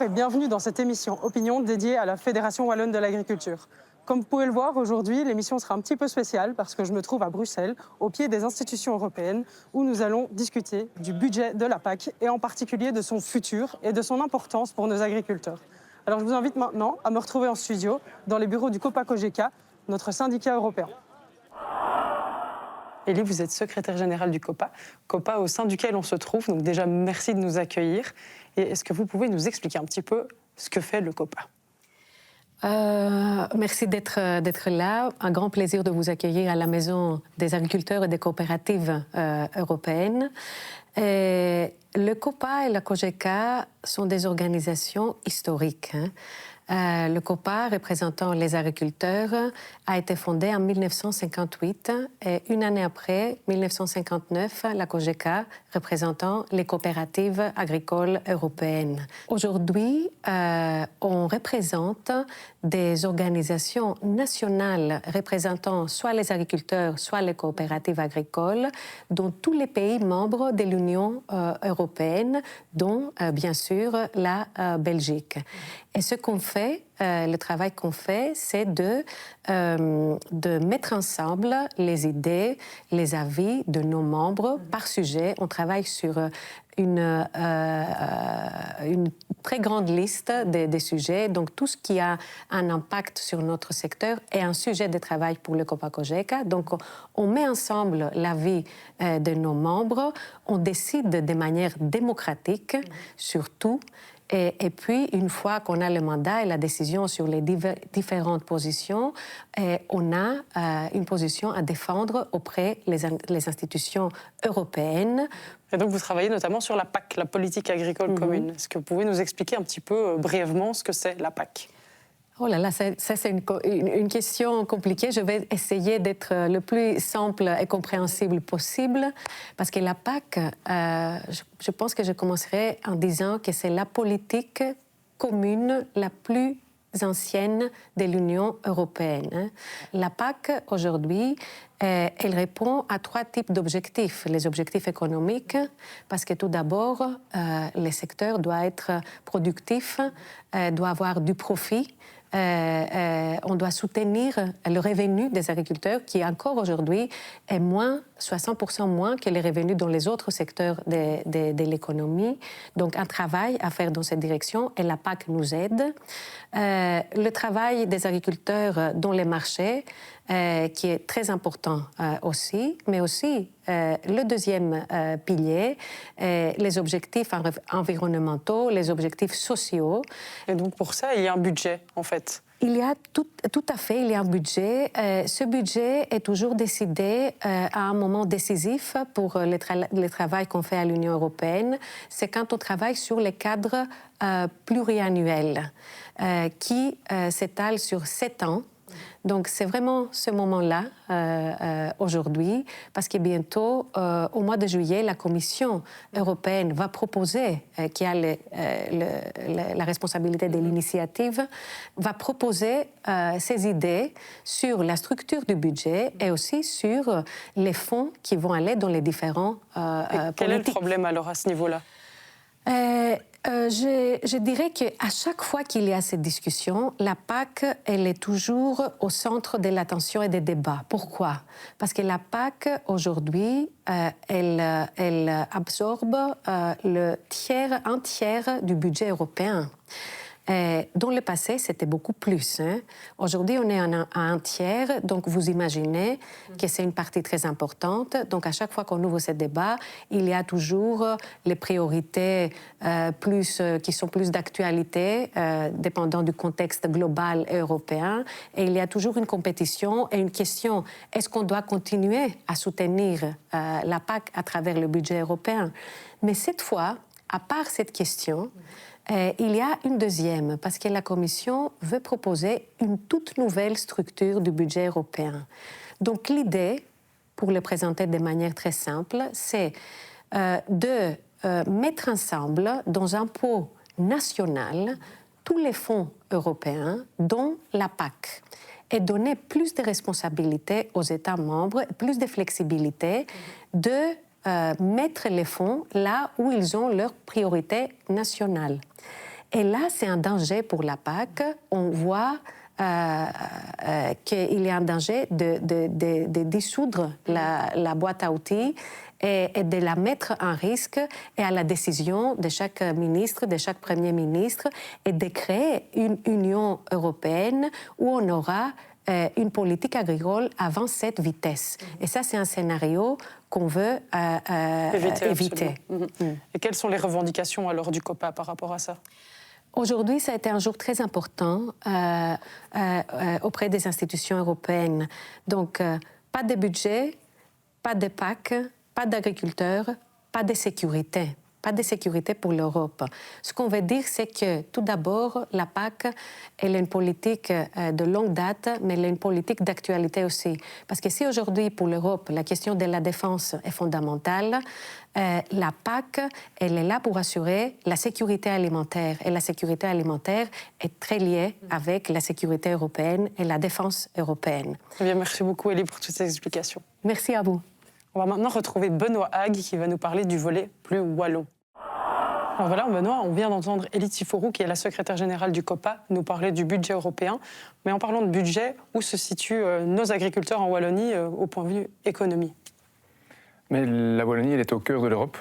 et bienvenue dans cette émission Opinion dédiée à la Fédération Wallonne de l'Agriculture. Comme vous pouvez le voir, aujourd'hui, l'émission sera un petit peu spéciale parce que je me trouve à Bruxelles, au pied des institutions européennes, où nous allons discuter du budget de la PAC et en particulier de son futur et de son importance pour nos agriculteurs. Alors je vous invite maintenant à me retrouver en studio dans les bureaux du COPA-COGECA, notre syndicat européen. Élie, vous êtes secrétaire générale du COPA au sein duquel on se trouve. Donc déjà, merci de nous accueillir. Et est-ce que vous pouvez nous expliquer un petit peu ce que fait le COPA ? Merci d'être là. Un grand plaisir de vous accueillir à la Maison des agriculteurs et des coopératives européennes. Le COPA et la COGECA sont des organisations historiques. Le COPA, représentant les agriculteurs, a été fondé en 1958 et une année après, 1959, la COGECA, représentant les coopératives agricoles européennes. Aujourd'hui, on représente des organisations nationales représentant soit les agriculteurs, soit les coopératives agricoles dans tous les pays membres de l'Union européenne, dont bien sûr la Belgique. Et ce qu'on fait, le travail qu'on fait, c'est de mettre ensemble les idées, les avis de nos membres par sujet. On travaille sur une très grande liste des sujets. Donc, tout ce qui a un impact sur notre secteur est un sujet de travail pour le COPA-COGECA. Donc, on met ensemble l'avis de nos membres. On décide de manière démocratique sur tout. Et puis, une fois qu'on a le mandat et la décision sur les différentes positions, on a une position à défendre auprès des institutions européennes. Et donc, vous travaillez notamment sur la PAC, la politique agricole commune. Est-ce que vous pouvez nous expliquer un petit peu brièvement ce que c'est la PAC ? Oh là là, ça c'est une question compliquée. Je vais essayer d'être le plus simple et compréhensible possible, parce que la PAC, je pense que je commencerai en disant que c'est la politique commune la plus ancienne de l'Union européenne. La PAC, aujourd'hui, elle répond à 3 types d'objectifs. Les objectifs économiques, parce que tout d'abord, le secteur doit être productif, doit avoir du profit. On doit soutenir le revenu des agriculteurs qui, encore aujourd'hui, est 60% moins que les revenus dans les autres secteurs de l'économie. Donc, un travail à faire dans cette direction et la PAC nous aide. Le travail des agriculteurs dans les marchés, qui est très important aussi, mais aussi le deuxième pilier, les objectifs environnementaux, les objectifs sociaux. Et donc pour ça, il y a un budget, en fait. Il y a tout à fait, il y a un budget. Ce budget est toujours décidé à un moment décisif pour le travail qu'on fait à l'Union européenne. C'est quand on travaille sur les cadres pluriannuels qui s'étalent sur 7 ans. Donc, c'est vraiment ce moment-là, aujourd'hui, parce que bientôt, au mois de juillet, la Commission européenne va proposer, qui a la responsabilité de l'initiative, va proposer ses idées sur la structure du budget et aussi sur les fonds qui vont aller dans les différents politiques. Quel est le problème alors à ce niveau-là ? Je dirais qu'à chaque fois qu'il y a cette discussion, la PAC, elle est toujours au centre de l'attention et des débats. Pourquoi ? Parce que la PAC, aujourd'hui, elle absorbe un tiers du budget européen. Dans le passé, c'était beaucoup plus. Aujourd'hui, on est à un tiers, donc vous imaginez que c'est une partie très importante. Donc, à chaque fois qu'on ouvre ce débat, il y a toujours les priorités qui sont plus d'actualité, dépendant du contexte global et européen. Et il y a toujours une compétition et une question, est-ce qu'on doit continuer à soutenir la PAC à travers le budget européen ? Mais cette fois, à part cette question, il y a une deuxième, parce que la Commission veut proposer une toute nouvelle structure du budget européen. Donc l'idée, pour le présenter de manière très simple, c'est de mettre ensemble dans un pot national tous les fonds européens, dont la PAC, et donner plus de responsabilités aux États membres, plus de flexibilité de mettre les fonds là où ils ont leur priorité nationale. Et là, c'est un danger pour la PAC. On voit qu'il y a un danger de dissoudre la boîte à outils et de la mettre en risque et à la décision de chaque ministre, de chaque Premier ministre, et de créer une Union européenne où on aura une politique agricole à 27 vitesses. Et ça, c'est un scénario qu'on veut éviter. Et quelles sont les revendications alors du COPA par rapport à ça ? Aujourd'hui, ça a été un jour très important auprès des institutions européennes. Donc, pas de budget, pas de PAC, pas d'agriculteurs, pas de sécurité. Pas de sécurité pour l'Europe. Ce qu'on veut dire, c'est que tout d'abord, la PAC, elle est une politique de longue date, mais elle est une politique d'actualité aussi. Parce que si aujourd'hui, pour l'Europe, la question de la défense est fondamentale, la PAC, elle est là pour assurer la sécurité alimentaire. Et la sécurité alimentaire est très liée avec la sécurité européenne et la défense européenne. Eh bien, merci beaucoup, Élie, pour toutes ces explications. Merci à vous. On va maintenant retrouver Benoît Hague qui va nous parler du volet plus wallon. Alors voilà, Benoît, on vient d'entendre Élie Tiffourou, qui est la secrétaire générale du COPA, nous parler du budget européen. Mais en parlant de budget, où se situent nos agriculteurs en Wallonie au point de vue économie ? Mais la Wallonie, elle est au cœur de l'Europe.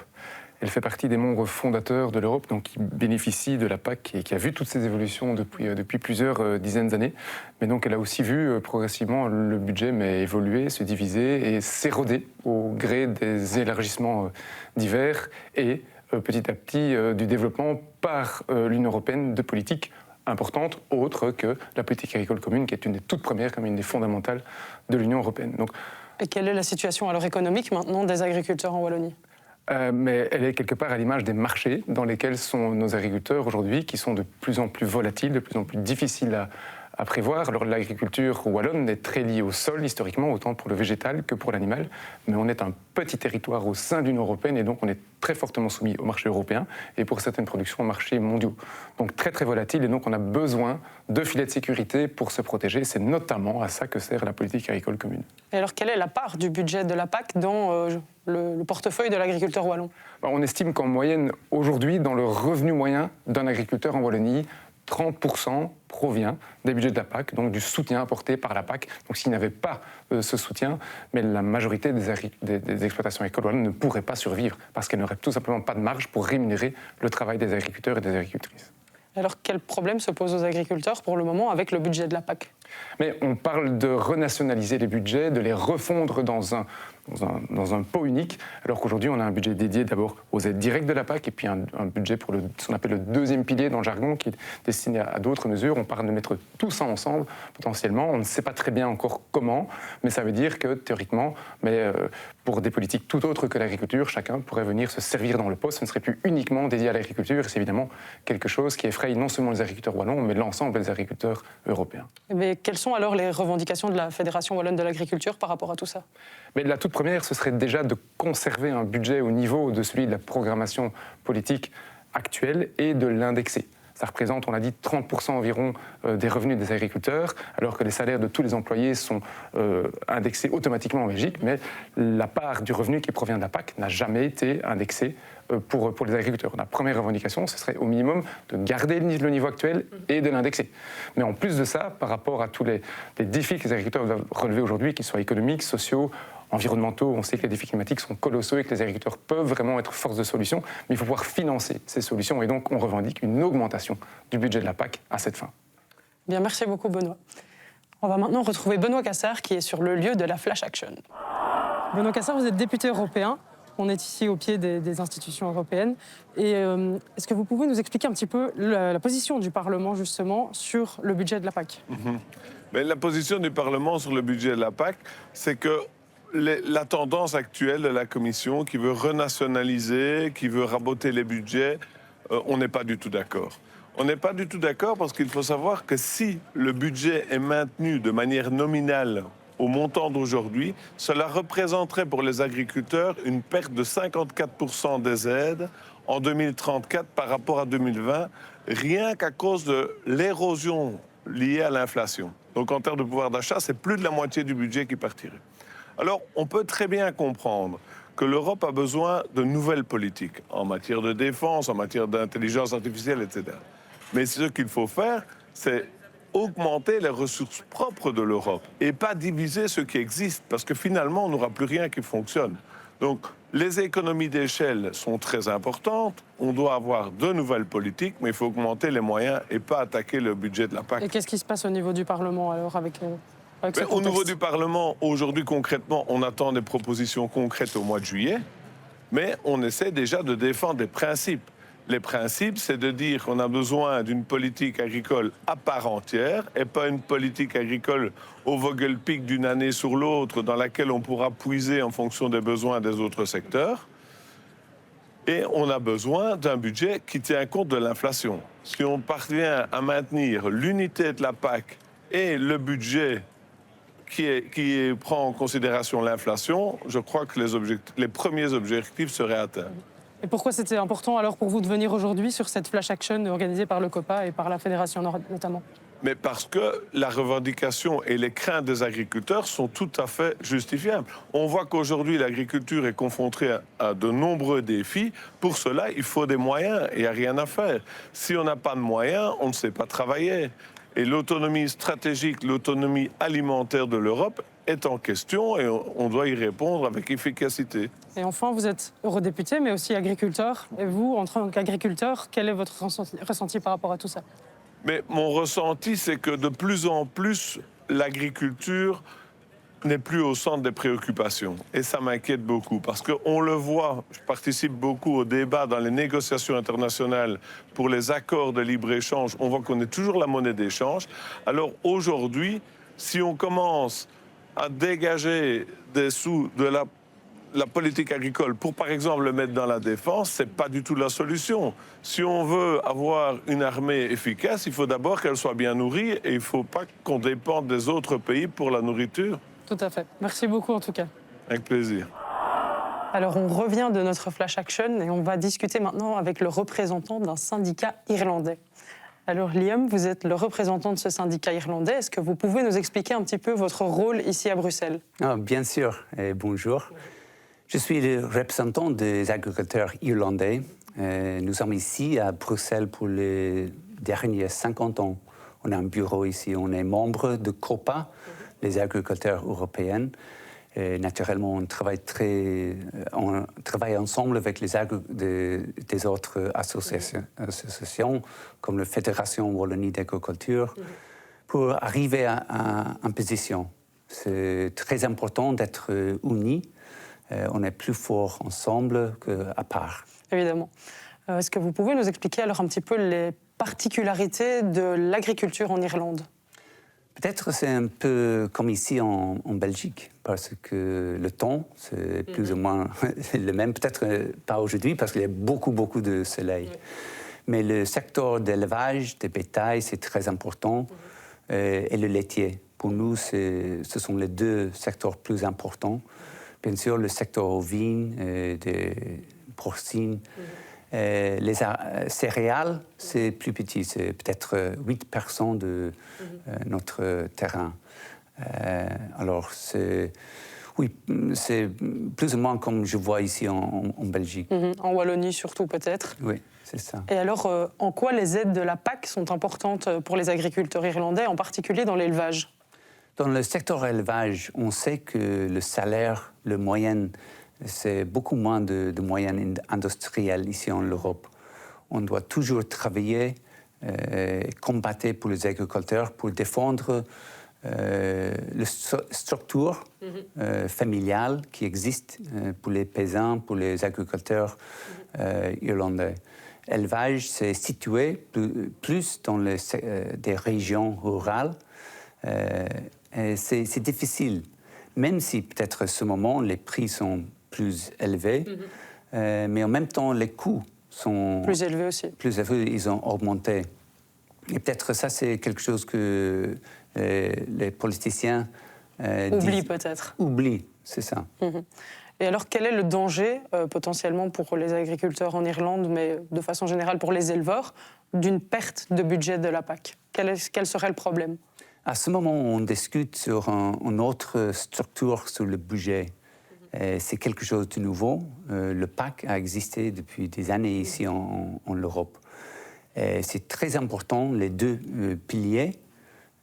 Elle fait partie des membres fondateurs de l'Europe, donc qui bénéficie de la PAC et qui a vu toutes ces évolutions depuis plusieurs dizaines d'années. Mais donc elle a aussi vu progressivement le budget évoluer, se diviser et s'éroder au gré des élargissements divers et petit à petit du développement par l'Union européenne de politiques importantes, autres que la politique agricole commune, qui est une des toutes premières, comme une des fondamentales de l'Union européenne. Donc, et quelle est la situation alors économique maintenant des agriculteurs en Wallonie ? Mais elle est quelque part à l'image des marchés dans lesquels sont nos agriculteurs aujourd'hui, qui sont de plus en plus volatiles, de plus en plus difficiles à prévoir. Alors l'agriculture wallonne est très liée au sol historiquement, autant pour le végétal que pour l'animal, mais on est un petit territoire au sein de l'Union européenne et donc on est très fortement soumis au marché européen et pour certaines productions aux marchés mondiaux. Donc très très volatile et donc on a besoin de filets de sécurité pour se protéger. C'est notamment à ça que sert la politique agricole commune. Et alors quelle est la part du budget de la PAC dans le portefeuille de l'agriculteur wallon ? On estime qu'en moyenne aujourd'hui, dans le revenu moyen d'un agriculteur en Wallonie, 30% provient des budgets de la PAC, donc du soutien apporté par la PAC. Donc s'il n'y avait pas ce soutien, mais la majorité des exploitations agricoles wallonnes ne pourraient pas survivre parce qu'elles n'auraient tout simplement pas de marge pour rémunérer le travail des agriculteurs et des agricultrices. Alors quel problème se pose aux agriculteurs pour le moment avec le budget de la PAC ? Mais on parle de renationaliser les budgets, de les refondre dans un pot unique, alors qu'aujourd'hui on a un budget dédié d'abord aux aides directes de la PAC et puis un budget pour ce qu'on appelle le deuxième pilier dans le jargon qui est destiné à d'autres mesures. On parle de mettre tout ça ensemble potentiellement. On ne sait pas très bien encore comment, mais ça veut dire que théoriquement, pour des politiques tout autres que l'agriculture, chacun pourrait venir se servir dans le pot. Ce ne serait plus uniquement dédié à l'agriculture. C'est évidemment quelque chose qui effraie non seulement les agriculteurs wallons, mais l'ensemble des agriculteurs européens. Mais quelles sont alors les revendications de la Fédération wallonne de l'agriculture par rapport à tout ça ? Mais la toute première, ce serait déjà de conserver un budget au niveau de celui de la programmation politique actuelle et de l'indexer. Ça représente, on l'a dit, 30% environ des revenus des agriculteurs, alors que les salaires de tous les employés sont indexés automatiquement en Belgique, mais la part du revenu qui provient de la PAC n'a jamais été indexée pour les agriculteurs. La première revendication, ce serait au minimum de garder le niveau actuel et de l'indexer. Mais en plus de ça, par rapport à tous les défis que les agriculteurs doivent relever aujourd'hui, qu'ils soient économiques, sociaux, environnementaux, on sait que les défis climatiques sont colossaux et que les agriculteurs peuvent vraiment être force de solution, mais il faut pouvoir financer ces solutions et donc on revendique une augmentation du budget de la PAC à cette fin. Bien, merci beaucoup Benoît. On va maintenant retrouver Benoît Cassard qui est sur le lieu de la Flash Action. Benoît Cassard, vous êtes député européen. On est ici au pied des institutions européennes. Et est-ce que vous pouvez nous expliquer un petit peu la position du Parlement justement sur le budget de la PAC ? Mais la position du Parlement sur le budget de la PAC, c'est que la tendance actuelle de la Commission qui veut renationaliser, qui veut raboter les budgets, on n'est pas du tout d'accord. On n'est pas du tout d'accord parce qu'il faut savoir que si le budget est maintenu de manière nominale au montant d'aujourd'hui, cela représenterait pour les agriculteurs une perte de 54% des aides en 2034 par rapport à 2020, rien qu'à cause de l'érosion liée à l'inflation. Donc en termes de pouvoir d'achat, c'est plus de la moitié du budget qui partirait. Alors, on peut très bien comprendre que l'Europe a besoin de nouvelles politiques en matière de défense, en matière d'intelligence artificielle, etc. Mais ce qu'il faut faire, c'est augmenter les ressources propres de l'Europe et pas diviser ce qui existe, parce que finalement, on n'aura plus rien qui fonctionne. Donc, les économies d'échelle sont très importantes. On doit avoir de nouvelles politiques, mais il faut augmenter les moyens et pas attaquer le budget de la PAC. Et qu'est-ce qui se passe au niveau du Parlement alors avec ce Mais au niveau du Parlement, aujourd'hui concrètement, on attend des propositions concrètes au mois de juillet, mais on essaie déjà de défendre des principes. Les principes, c'est de dire qu'on a besoin d'une politique agricole à part entière et pas une politique agricole au vogelpick d'une année sur l'autre dans laquelle on pourra puiser en fonction des besoins des autres secteurs. Et on a besoin d'un budget qui tient compte de l'inflation. Si on parvient à maintenir l'unité de la PAC et le budget qui prend en considération l'inflation, je crois que les premiers objectifs seraient atteints. Et pourquoi c'était important alors pour vous de venir aujourd'hui sur cette flash action organisée par le COPA et par la Fédération Nord notamment? Mais parce que la revendication et les craintes des agriculteurs sont tout à fait justifiables. On voit qu'aujourd'hui, l'agriculture est confrontée à de nombreux défis. Pour cela, il faut des moyens et il n'y a rien à faire. Si on n'a pas de moyens, on ne sait pas travailler. Et l'autonomie stratégique, l'autonomie alimentaire de l'Europe est en question et on doit y répondre avec efficacité. Et enfin, vous êtes eurodéputé, mais aussi agriculteur. Et vous, en tant qu'agriculteur, quel est votre ressenti par rapport à tout ça? Mais mon ressenti, c'est que de plus en plus, l'agriculture n'est plus au centre des préoccupations. Et ça m'inquiète beaucoup, parce qu'on le voit, je participe beaucoup au débat dans les négociations internationales pour les accords de libre-échange. On voit qu'on est toujours la monnaie d'échange. Alors aujourd'hui, si on commence à dégager des sous de la politique agricole pour, par exemple, le mettre dans la défense, ce n'est pas du tout la solution. Si on veut avoir une armée efficace, il faut d'abord qu'elle soit bien nourrie et il ne faut pas qu'on dépende des autres pays pour la nourriture. Tout à fait. Merci beaucoup en tout cas. Avec plaisir. Alors on revient de notre flash action et on va discuter maintenant avec le représentant d'un syndicat irlandais. Alors Liam, vous êtes le représentant de ce syndicat irlandais. Est-ce que vous pouvez nous expliquer un petit peu votre rôle ici à Bruxelles? Bien sûr, et bonjour. Je suis le représentant des agriculteurs irlandais. Nous sommes ici à Bruxelles pour les derniers 50 ans. On a un bureau ici, on est membre de COPA, les agriculteurs européens. Et naturellement, on travaille ensemble avec des autres associations, comme la Fédération Wallonie d'agriculture, pour arriver à une position. C'est très important d'être unis. On est plus fort ensemble qu'à part. Évidemment. Est-ce que vous pouvez nous expliquer alors un petit peu les particularités de l'agriculture en Irlande? Peut-être c'est un peu comme ici en Belgique, parce que le temps, c'est plus ou moins le même. Peut-être pas aujourd'hui, parce qu'il y a beaucoup de soleil. Mais le secteur d'élevage, des bétails, c'est très important. Et le laitier. Pour nous, ce sont les deux secteurs plus importants. Bien sûr, le secteur ovine, des porcines. Les céréales, c'est plus petit, c'est peut-être 8% de notre terrain. Alors, c'est plus ou moins comme je vois ici en Belgique. En Wallonie surtout peut-être. Oui, c'est ça. Et alors, en quoi les aides de la PAC sont importantes pour les agriculteurs irlandais, en particulier dans l'élevage? Dans le secteur élevage, on sait que le salaire, le moyen, c'est beaucoup moins de moyens industriels ici en Europe. On doit toujours travailler, combattre pour les agriculteurs, pour défendre la structure familiale qui existe pour les paysans, pour les agriculteurs irlandais. L'élevage, c'est situé plus dans des régions rurales. C'est difficile, même si peut-être à ce moment, les prix sont plus élevés, mais en même temps, les coûts sont plus élevés aussi. Plus élevés, ils ont augmenté. Et peut-être ça, c'est quelque chose que les politiciens oublient peut-être. Oublient, c'est ça. Et alors, quel est le danger potentiellement pour les agriculteurs en Irlande, mais de façon générale pour les éleveurs, d'une perte de budget de la PAC? Quel serait le problème? À ce moment, on discute sur une autre structure sur le budget. C'est quelque chose de nouveau. Le PAC a existé depuis des années ici en Europe. C'est très important, les deux piliers.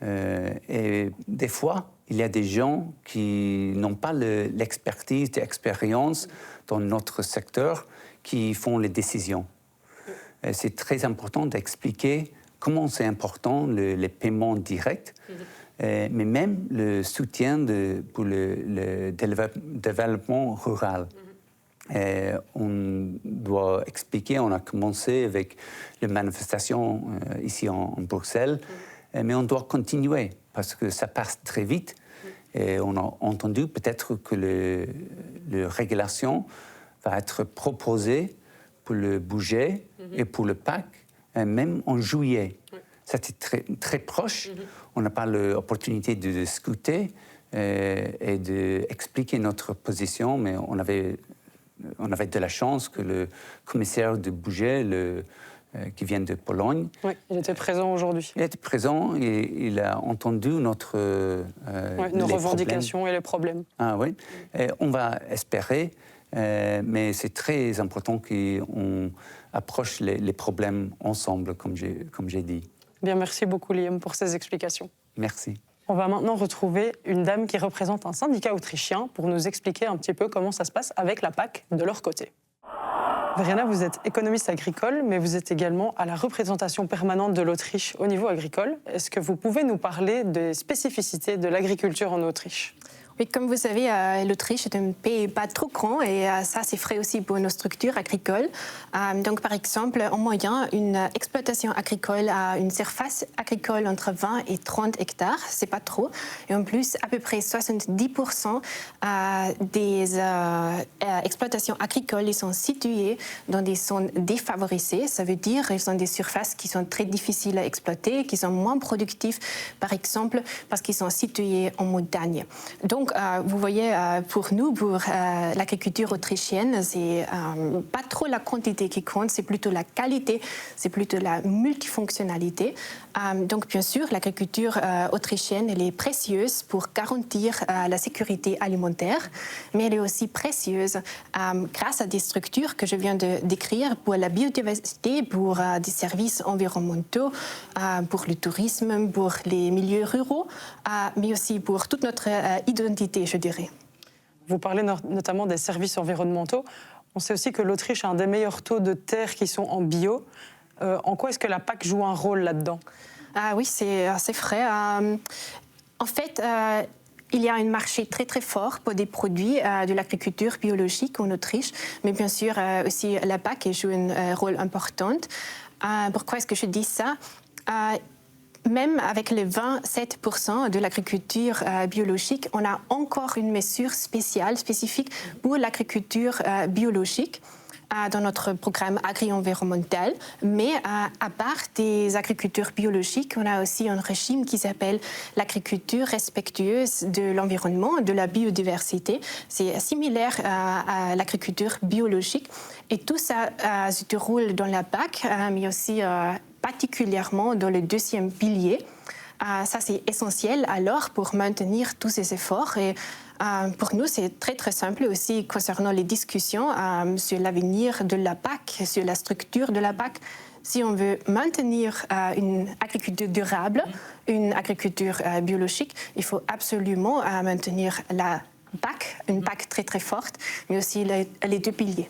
Et des fois, il y a des gens qui n'ont pas l'expertise, l'expérience dans notre secteur qui font les décisions. C'est très important d'expliquer comment c'est important les paiements directs, mais même le soutien pour le développement rural. On doit expliquer, on a commencé avec les manifestations ici en Bruxelles, mais on doit continuer parce que ça passe très vite. Et on a entendu peut-être que la régulation va être proposée pour le budget et pour le PAC, même en juillet. C'était très, très proche. On n'a pas l'opportunité de discuter et d'expliquer notre position, mais on avait de la chance que le commissaire du budget, qui vient de Pologne... Oui, il était présent aujourd'hui. Il était présent et il a entendu nos revendications et les problèmes. Ah oui, et on va espérer, mais c'est très important qu'on approche les problèmes ensemble, comme j'ai dit. Bien, merci beaucoup Liam pour ces explications. Merci. On va maintenant retrouver une dame qui représente un syndicat autrichien pour nous expliquer un petit peu comment ça se passe avec la PAC de leur côté. Verena, vous êtes économiste agricole, mais vous êtes également à la représentation permanente de l'Autriche au niveau agricole. Est-ce que vous pouvez nous parler des spécificités de l'agriculture en Autriche ? Oui, comme vous savez, l'Autriche est un pays pas trop grand et ça, c'est vrai aussi pour nos structures agricoles. Donc, par exemple, en moyenne, une exploitation agricole a une surface agricole entre 20 et 30 hectares, c'est pas trop. Et en plus, à peu près 70% des exploitations agricoles ils sont situées dans des zones défavorisées. Ça veut dire qu'ils ont des surfaces qui sont très difficiles à exploiter, qui sont moins productives, par exemple, parce qu'ils sont situés en montagne. Donc, vous voyez, pour nous, pour l'agriculture autrichienne, c'est pas trop la quantité qui compte, c'est plutôt la qualité, c'est plutôt la multifonctionnalité. Donc, bien sûr, l'agriculture autrichienne, elle est précieuse pour garantir la sécurité alimentaire, mais elle est aussi précieuse grâce à des structures que je viens de décrire pour la biodiversité, pour des services environnementaux, pour le tourisme, pour les milieux ruraux, mais aussi pour toute notre identité, je dirais. Vous parlez notamment des services environnementaux. On sait aussi que l'Autriche a un des meilleurs taux de terres qui sont en bio. En quoi est-ce que la PAC joue un rôle là-dedans ? Oui, c'est vrai. En fait, il y a un marché très très fort pour des produits de l'agriculture biologique en Autriche, mais bien sûr aussi la PAC joue un rôle important. Pourquoi est-ce que je dis ça ? Même avec les 27% de l'agriculture biologique, on a encore une mesure spéciale, spécifique pour l'agriculture biologique dans notre programme agri-environnemental. Mais à part des agricultures biologiques, on a aussi un régime qui s'appelle l'agriculture respectueuse de l'environnement, de la biodiversité. C'est similaire à l'agriculture biologique. Et tout ça se déroule dans la PAC, mais aussi particulièrement dans le deuxième pilier. Ça, c'est essentiel alors pour maintenir tous ces efforts. Et pour nous, c'est très, très simple aussi concernant les discussions sur l'avenir de la PAC, sur la structure de la PAC. Si on veut maintenir une agriculture durable, une agriculture biologique, il faut absolument maintenir la PAC, une PAC très, très forte, mais aussi les deux piliers.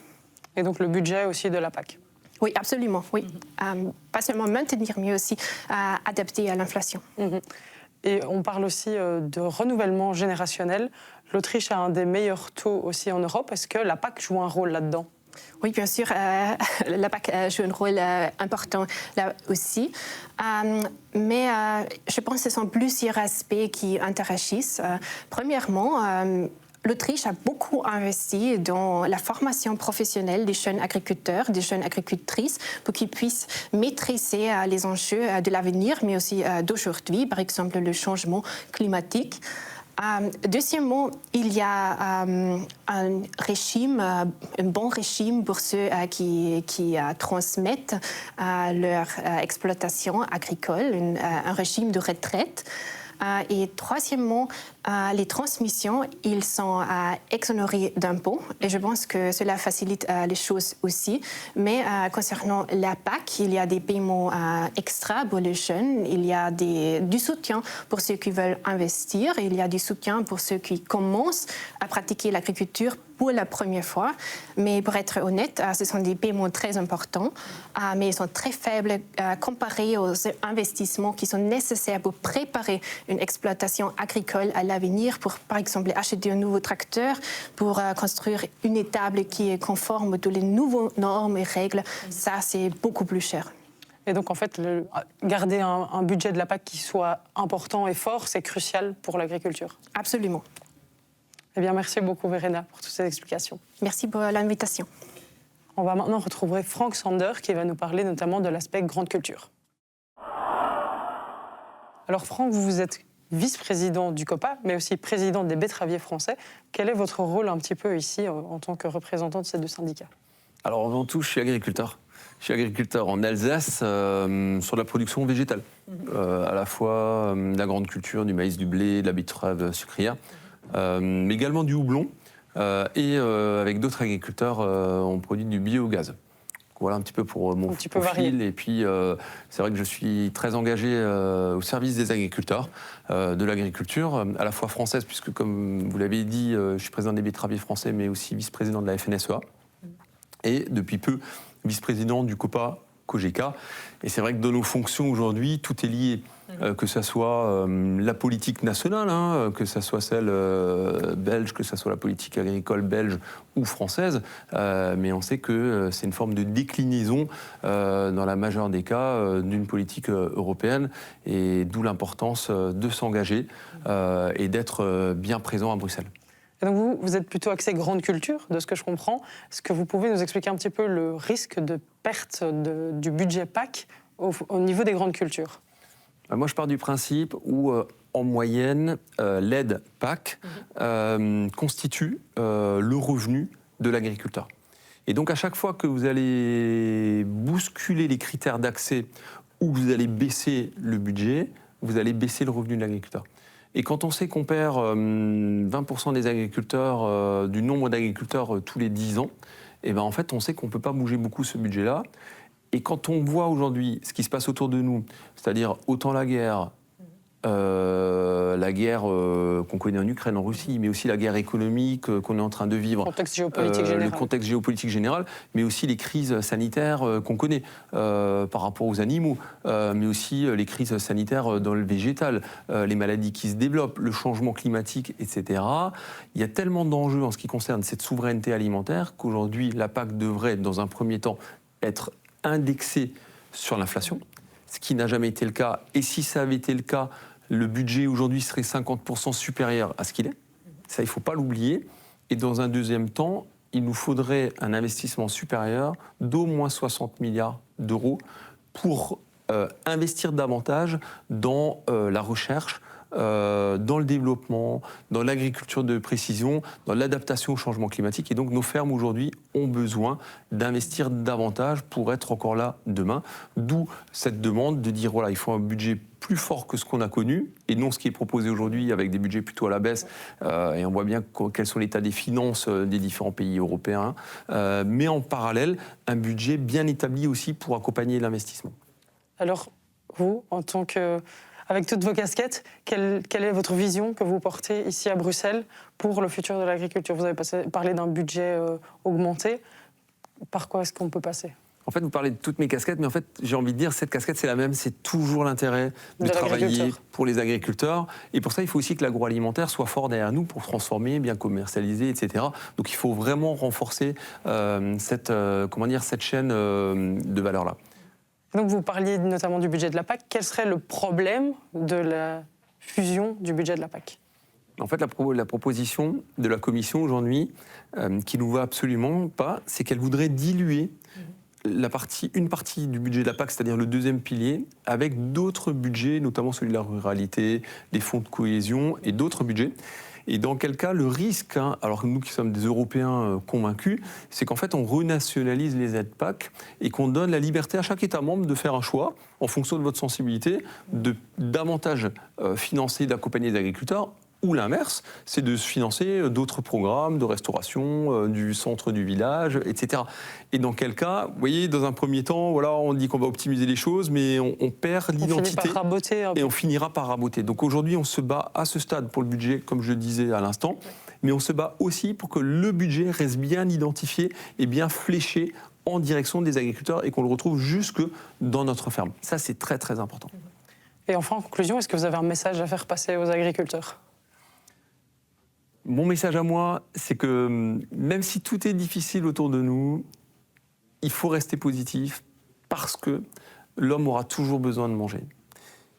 Et donc le budget aussi de la PAC ? Oui, absolument, oui. Pas seulement maintenir, mais aussi adapter à l'inflation. Et on parle aussi de renouvellement générationnel. L'Autriche a un des meilleurs taux aussi en Europe. Est-ce que la PAC joue un rôle là-dedans ? Oui, bien sûr, la PAC joue un rôle important là aussi. Mais je pense que ce sont plusieurs aspects qui interagissent. Premièrement, l'Autriche a beaucoup investi dans la formation professionnelle des jeunes agriculteurs, des jeunes agricultrices, pour qu'ils puissent maîtriser les enjeux de l'avenir, mais aussi d'aujourd'hui, par exemple le changement climatique. Deuxièmement, il y a un régime, un bon régime pour ceux qui transmettent leur exploitation agricole, un régime de retraite. Et troisièmement, les transmissions, ils sont exonérés d'impôts. Et je pense que cela facilite les choses aussi. Mais concernant la PAC, il y a des paiements extra pour les jeunes. Il y a du soutien pour ceux qui veulent investir. Il y a du soutien pour ceux qui commencent à pratiquer l'agriculture pour la première fois. Mais pour être honnête, ce sont des paiements très importants, mais ils sont très faibles comparés aux investissements qui sont nécessaires pour préparer une exploitation agricole à l'avenir, pour par exemple acheter un nouveau tracteur, pour construire une étable qui est conforme à toutes les nouvelles normes et règles. Ça, c'est beaucoup plus cher. Et donc, en fait, garder un budget de la PAC qui soit important et fort, c'est crucial pour l'agriculture. Absolument. Eh bien, merci beaucoup, Verena, pour toutes ces explications. Merci pour l'invitation. On va maintenant retrouver Frank Sander qui va nous parler notamment de l'aspect grande culture. Alors, Frank, vous êtes vice-président du COPA, mais aussi président des betteraviers français. Quel est votre rôle un petit peu ici en tant que représentant de ces deux syndicats? Alors, avant tout, je suis agriculteur. Je suis agriculteur en Alsace sur la production végétale, à la fois de la grande culture, du maïs, du blé, de la betterave sucrière. Mais également du houblon, et avec d'autres agriculteurs, on produit du biogaz. Voilà un petit peu pour mon profil. Et puis, c'est vrai que je suis très engagé au service des agriculteurs, de l'agriculture, à la fois française, puisque comme vous l'avez dit, je suis président des betteraviers français, mais aussi vice-président de la FNSEA. Et depuis peu, vice-président du COPA COGECA. Et c'est vrai que dans nos fonctions aujourd'hui, tout est lié. Que ce soit la politique nationale, que ce soit celle belge, que ce soit la politique agricole belge ou française, mais on sait que c'est une forme de déclinaison dans la majeure des cas d'une politique européenne, et d'où l'importance de s'engager et d'être bien présent à Bruxelles. Et donc vous êtes plutôt axé grande culture, de ce que je comprends. Est-ce que vous pouvez nous expliquer un petit peu le risque de perte du budget PAC au niveau des grandes cultures? Moi, je pars du principe où, en moyenne, l'aide PAC constitue le revenu de l'agriculteur. Et donc, à chaque fois que vous allez bousculer les critères d'accès ou que vous allez baisser le budget, vous allez baisser le revenu de l'agriculteur. Et quand on sait qu'on perd 20% des agriculteurs, du nombre d'agriculteurs tous les 10 ans, et ben en fait, on sait qu'on ne peut pas bouger beaucoup ce budget-là. Et quand on voit aujourd'hui ce qui se passe autour de nous, c'est-à-dire autant la guerre qu'on connaît en Ukraine, en Russie, mais aussi la guerre économique qu'on est en train de vivre, le contexte géopolitique général, mais aussi les crises sanitaires qu'on connaît par rapport aux animaux, mais aussi les crises sanitaires dans le végétal, les maladies qui se développent, le changement climatique, etc. Il y a tellement d'enjeux en ce qui concerne cette souveraineté alimentaire qu'aujourd'hui, la PAC devrait, dans un premier temps, être indexé sur l'inflation, ce qui n'a jamais été le cas. Et si ça avait été le cas, le budget aujourd'hui serait 50% supérieur à ce qu'il est. Ça, il ne faut pas l'oublier. Et dans un deuxième temps, il nous faudrait un investissement supérieur d'au moins 60 milliards d'euros pour investir davantage dans la recherche, dans le développement, dans l'agriculture de précision, dans l'adaptation au changement climatique. Et donc nos fermes aujourd'hui ont besoin d'investir davantage pour être encore là demain. D'où cette demande de dire voilà, il faut un budget plus fort que ce qu'on a connu, et non ce qui est proposé aujourd'hui avec des budgets plutôt à la baisse. Et on voit bien quels sont l'état des finances des différents pays européens. Mais en parallèle, un budget bien établi aussi pour accompagner l'investissement. Alors, vous, en tant que... Avec toutes vos casquettes, quelle est votre vision que vous portez ici à Bruxelles pour le futur de l'agriculture? Vous avez parlé d'un budget augmenté. Par quoi est-ce qu'on peut passer? En fait, vous parlez de toutes mes casquettes, mais en fait, j'ai envie de dire, cette casquette, c'est la même. C'est toujours l'intérêt de travailler pour les agriculteurs. Et pour ça, il faut aussi que l'agroalimentaire soit fort derrière nous pour transformer, bien commercialiser, etc. Donc, il faut vraiment renforcer cette chaîne de valeur-là. Donc vous parliez notamment du budget de la PAC. Quel serait le problème de la fusion du budget de la PAC? En fait, la proposition de la Commission aujourd'hui, qui ne nous va absolument pas, c'est qu'elle voudrait diluer une partie du budget de la PAC, c'est-à-dire le deuxième pilier, avec d'autres budgets, notamment celui de la ruralité, les fonds de cohésion et d'autres budgets. Et dans quel cas, le risque, alors que nous qui sommes des Européens convaincus, c'est qu'en fait on renationalise les aides PAC et qu'on donne la liberté à chaque État membre de faire un choix, en fonction de votre sensibilité, de davantage financer, d'accompagner les agriculteurs, ou l'inverse, c'est de financer d'autres programmes de restauration du centre du village, etc. Et dans quel cas, vous voyez, dans un premier temps, voilà, on dit qu'on va optimiser les choses, mais on perd l'identité et on finira par raboter. Donc aujourd'hui, on se bat à ce stade pour le budget, comme je le disais à l'instant, mais on se bat aussi pour que le budget reste bien identifié et bien fléché en direction des agriculteurs et qu'on le retrouve jusque dans notre ferme. Ça, c'est très, très important. Et enfin, en conclusion, est-ce que vous avez un message à faire passer aux agriculteurs ? Mon message à moi, c'est que même si tout est difficile autour de nous, il faut rester positif parce que l'homme aura toujours besoin de manger.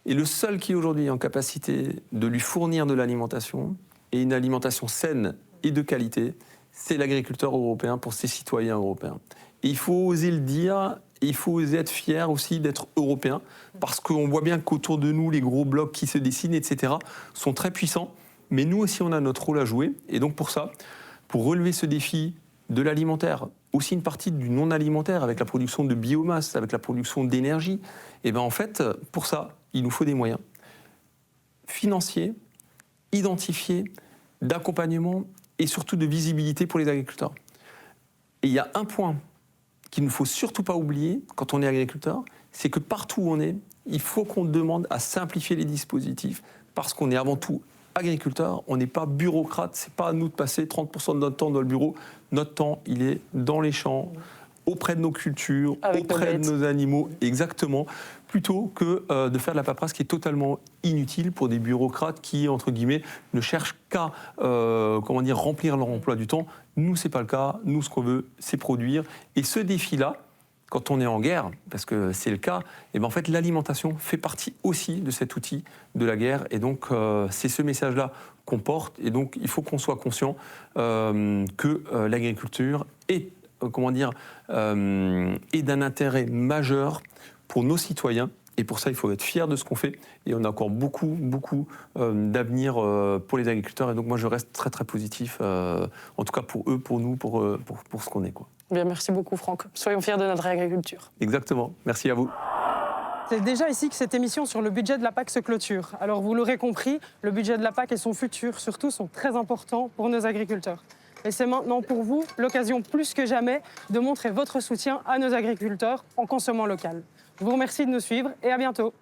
Et le seul qui aujourd'hui est en capacité de lui fournir de l'alimentation, et une alimentation saine et de qualité, c'est l'agriculteur européen pour ses citoyens européens. Et il faut oser le dire, et il faut oser être fier aussi d'être européen, parce qu'on voit bien qu'autour de nous, les gros blocs qui se dessinent, etc., sont très puissants. Mais nous aussi, on a notre rôle à jouer. Et donc pour ça, pour relever ce défi de l'alimentaire, aussi une partie du non-alimentaire, avec la production de biomasse, avec la production d'énergie, et bien en fait, pour ça, il nous faut des moyens financiers, identifiés, d'accompagnement et surtout de visibilité pour les agriculteurs. Et il y a un point qu'il ne faut surtout pas oublier quand on est agriculteur, c'est que partout où on est, il faut qu'on demande à simplifier les dispositifs, parce qu'on est avant tout agriculteur, on n'est pas bureaucrate, c'est pas à nous de passer 30% de notre temps dans le bureau. Notre temps, il est dans les champs, auprès de nos cultures, auprès de nos animaux, exactement, plutôt que de faire de la paperasse qui est totalement inutile pour des bureaucrates qui, entre guillemets, ne cherchent qu'à remplir leur emploi du temps. Nous, c'est pas le cas. Nous, ce qu'on veut, c'est produire. Et ce défi-là, quand on est en guerre, parce que c'est le cas, et ben en fait, l'alimentation fait partie aussi de cet outil de la guerre. Et donc, c'est ce message-là qu'on porte. Et donc, il faut qu'on soit conscient que l'agriculture est, est d'un intérêt majeur pour nos citoyens. Et pour ça, il faut être fier de ce qu'on fait. Et on a encore beaucoup d'avenir pour les agriculteurs. Et donc, moi, je reste très, très positif, en tout cas pour eux, pour nous, pour ce qu'on est, quoi. Bien, merci beaucoup, Franck. Soyons fiers de notre agriculture. Exactement. Merci à vous. C'est déjà ici que cette émission sur le budget de la PAC se clôture. Alors, vous l'aurez compris, le budget de la PAC et son futur, surtout, sont très importants pour nos agriculteurs. Et c'est maintenant pour vous l'occasion plus que jamais de montrer votre soutien à nos agriculteurs en consommant local. Je vous remercie de nous suivre et à bientôt.